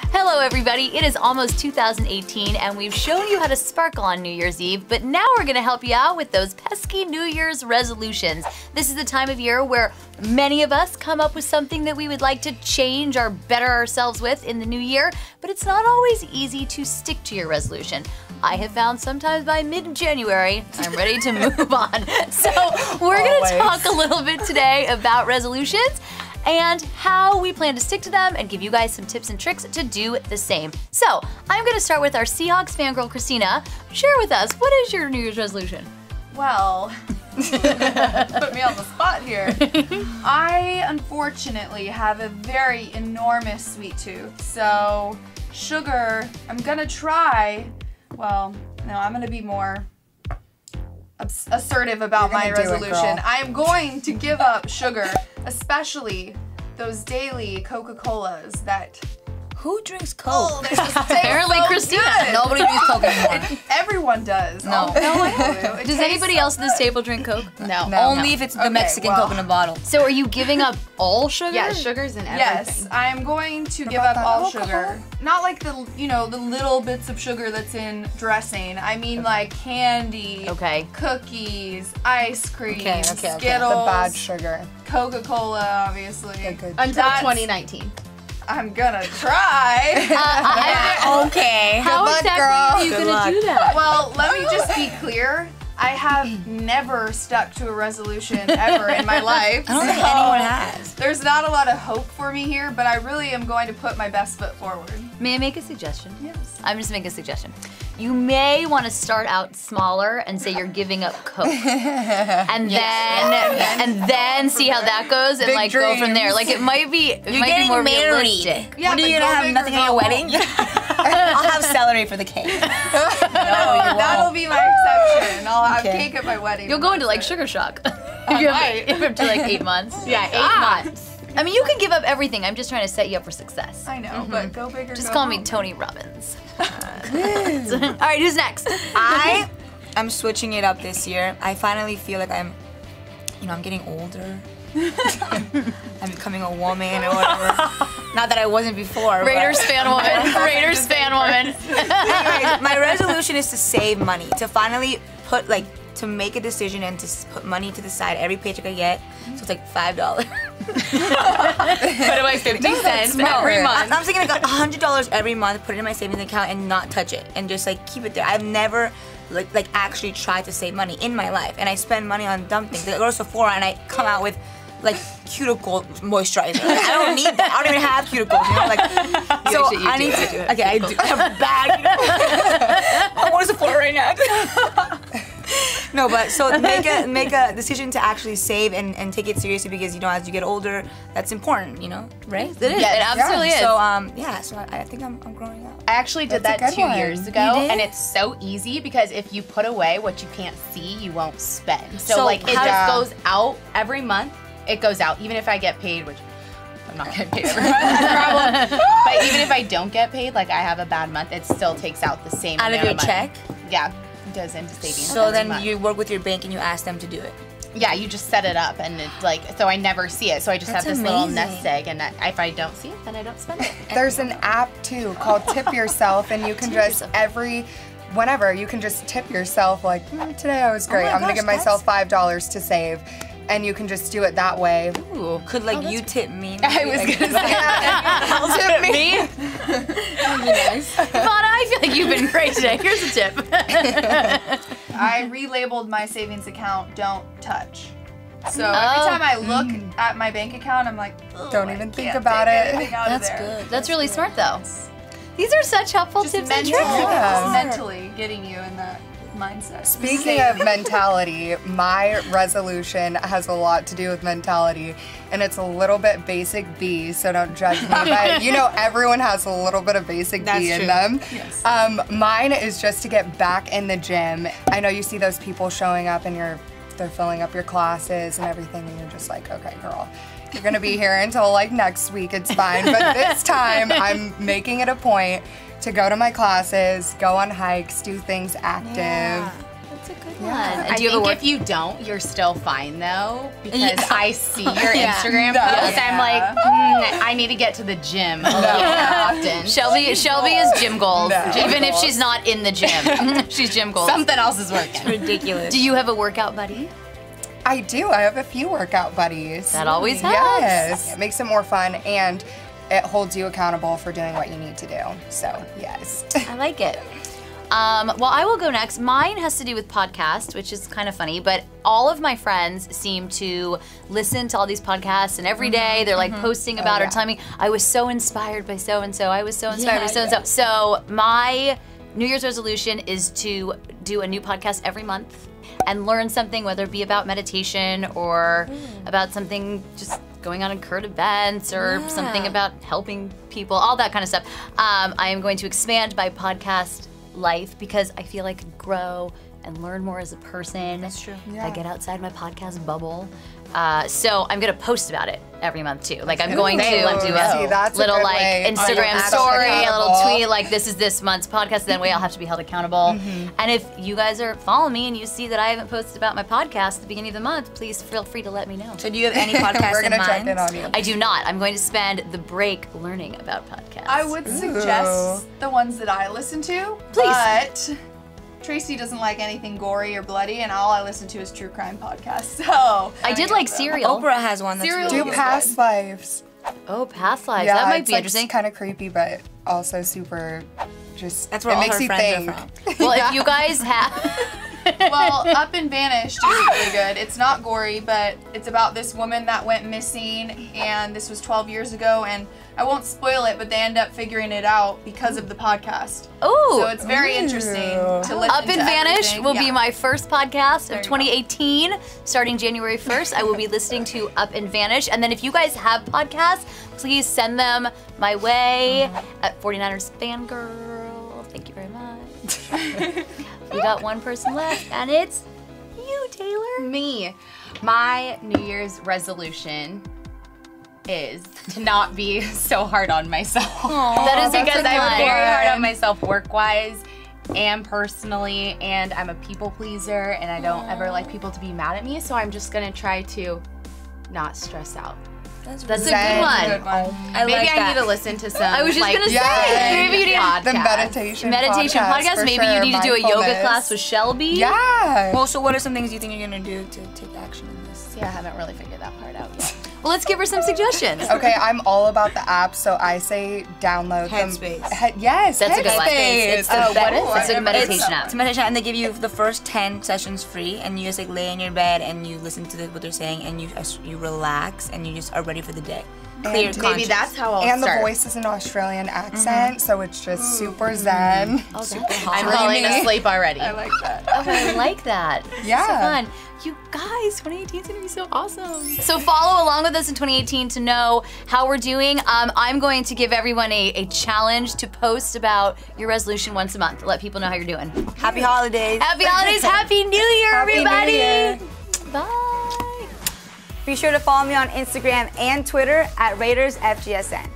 Hello everybody, it is almost 2018 and we've shown you how to sparkle on New Year's Eve, but now we're gonna help you out with those pesky New Year's resolutions. This is the time of year where many of us come up with something that we would like to change or better ourselves with in the new year, but it's not always easy to stick to your resolution. I have found sometimes by mid-January, I'm ready to move on. So we're gonna talk a little bit today about resolutions and how we plan to stick to them and give you guys some tips and tricks to do the same. So I'm gonna start with our Seahawks fangirl, Christina. Share with us, what is your New Year's resolution? Well, put me on the spot here. I unfortunately have a very enormous sweet tooth. So sugar, I'm gonna try, well, no, I'm gonna be more assertive about my resolution. I am going to give up sugar, especially those daily Coca-Colas that... Who drinks Coke? Oh, Apparently so Christina. Good. Nobody drinks Coke anymore. Everyone does. No. Does anybody else at this table drink Coke? No. Only if it's the Mexican Coke in a bottle. So are you giving up all sugar? Yeah, sugar's in everything. Yes, I'm going to give up all sugar. Not like the, you know, the little bits of sugar that's in dressing. I mean like candy, cookies, ice cream, Skittles, the bad sugar, Coca-Cola, obviously. Until 2019. I'm gonna try. Okay. How exactly are you gonna do that? Well, let me just be clear. I have never stuck to a resolution ever in my life. I don't think anyone has. There's not a lot of hope for me here, but I really am going to put my best foot forward. May I make a suggestion? Yes. I'm just making a suggestion. You may want to start out smaller and say you're giving up Coke, and then see how that goes, and like go from there. Like it might be, more realistic. Yeah, what, are you gonna have nothing at your wedding? I'll have celery for the cake. That'll be my exception. I'll have cake at my wedding. You'll go into like sugar shock. I might. If up to like 8 months. Yeah, 8 months. I mean, you can give up everything. I'm just trying to set you up for success. I know, but go big or just go call home. me Tony Robbins. All right, who's next? I'm switching it up this year. I finally feel like I'm getting older. I'm becoming a woman or whatever. Not that I wasn't before. Raiders fan woman. Raiders fan woman. Anyways, my resolution is to save money. To finally to make a decision and to put money to the side every paycheck I get. So it's like $5. Put away 50 cents every month. I'm thinking like $100 every month, put it in my savings account and not touch it and just like keep it there. I've never like actually tried to save money in my life, and I spend money on dumb things. I go to Sephora and I come out with like cuticle moisturizer. Like, I don't need that. I don't even have cuticles. You know, like so I need to. Okay, I do. I have a bag. I want to Sephora right now. No, but so make a decision to actually save and take it seriously, because as you get older, that's important, right? It is. It absolutely is. So so I think I'm growing up. I actually did that 2 years ago, and it's so easy because if you put away what you can't see, you won't spend. So like it just goes out every month. It goes out, even if I get paid, which I'm not getting paid every month, that's the problem. But even if I don't get paid, like I have a bad month, it still takes out the same amount of money. Out of your check? Yeah, it goes into savings. So then you work with your bank and you ask them to do it? Yeah, you just set it up, and it's like, so I never see it. So I just have this little nest egg, and if I don't see it, then I don't spend it. There's an app too called Tip Yourself, and you can just whenever you can just tip yourself like, today I was great. I'm gonna give myself $5 to save. And you can just do it that way. Ooh, could you tip me? I was gonna say, I'll tip me. That'd be nice. Ivana, I feel like you've been great today. Here's a tip. I relabeled my savings account "Don't Touch." So every time I look at my bank account, I'm like, don't even think about it. That's good. That's really smart though. These are such helpful tips and tricks. Mentally getting you in that mindset. Speaking of mentality, my resolution has a lot to do with mentality, and it's a little bit basic B, so don't judge me. But everyone has a little bit of basic B in them. Yes. Mine is just to get back in the gym. I know you see those people showing up and they're filling up your classes and everything, and you're just like, okay, girl, you're gonna be here until like next week, it's fine. But this time, I'm making it a point to go to my classes, go on hikes, do things active. Yeah. That's a good one. Yeah. And I do you think have a if you don't, you're still fine though, because Yeah. I see your Instagram No. posts. Yeah. I'm like, I need to get to the gym a little more often. Shelby is gym goals. No. Even if she's not in the gym, she's gym goals. Something else is working. Ridiculous. Do you have a workout buddy? I do. I have a few workout buddies. That always helps. Yes. It makes it more fun and it holds you accountable for doing what you need to do. So, yes. I like it. Well, I will go next. Mine has to do with podcast, which is kind of funny, but all of my friends seem to listen to all these podcasts, and every day they're like posting about or telling me, I was so inspired by so-and-so, I was so inspired by so-and-so. So my New Year's resolution is to do a new podcast every month and learn something, whether it be about meditation or about something just going on in current events or something about helping people, all that kind of stuff. I am going to expand my podcast life because I feel I could grow and learn more as a person. That's true. I get outside my podcast bubble. So I'm gonna post about it every month too. Like I'm going to do See, a that's a little good like way. Instagram You're story, a little accountable. tweet like this is this month's podcast. Then way I'll have to be held accountable. And if you guys are following me and you see that I haven't posted about my podcast at the beginning of the month, please feel free to let me know. So do you have any podcasts We're in going to check mind? in on you. I do not. I'm going to spend the break learning about podcasts. I would suggest the ones that I listen to, Please. but Tracy doesn't like anything gory or bloody, and all I listen to is true crime podcasts. So I did like Serial. Oprah has one that's Serial really Do good. past lives. Oh, Past Lives. Yeah, that might it's be interesting. kind of creepy, but also super just, That's where it all makes her you friends think. are from. Well, if you guys have. well, Up and Vanished is really good. It's not gory, but it's about this woman that went missing, and this was 12 years ago, and I won't spoil it, but they end up figuring it out because of the podcast. Oh, So it's very interesting to listen Up to and Vanish everything. will be Yeah. my first podcast There of you go. 2018. Starting January 1st, I will be listening to Up and Vanish. And then if you guys have podcasts, please send them my way at 49ers Fangirl. Thank you very much. We got one person left, and it's you, Taylor. Me. My New Year's resolution is to not be so hard on myself. That is because a good I'm one. very hard on myself work-wise and personally, and I'm a people pleaser, and I don't ever like people to be mad at me, so I'm just gonna try to not stress out. That's a good Zen. one. I Maybe like I that. need to listen to some. I was just gonna say, Yeah. maybe you need The podcasts. meditation podcast. for Maybe you sure, need to do a yoga mindfulness. class with Shelby. Yeah. Well, so what are some things you think you're gonna do to take action in this? See, I haven't really figured that part out yet. Well, let's give her some suggestions. Okay, I'm all about the apps, so I say download them. Headspace. Yes, That's a good one. Headspace. It's the best. what is It's a meditation app. It's a meditation, and they give you the first 10 sessions free, and you just like lay in your bed and you listen to what they're saying, and you relax, and you just are ready for the day. Clear And conscience. Maybe that's how I'll And the start. voice is an Australian accent, so it's just super zen. Oh, super that's hot. I'm falling Dreamy. asleep already. I like that. Oh, I like that. This is Yeah. so fun. You guys, 2018 is gonna be so awesome. So follow along with us in 2018 to know how we're doing. I'm going to give everyone a challenge to post about your resolution once a month. Let people know how you're doing. Happy holidays. Happy holidays, Happy New Year, Happy New everybody. Year. Bye. Be sure to follow me on Instagram and Twitter at RaidersFGSN.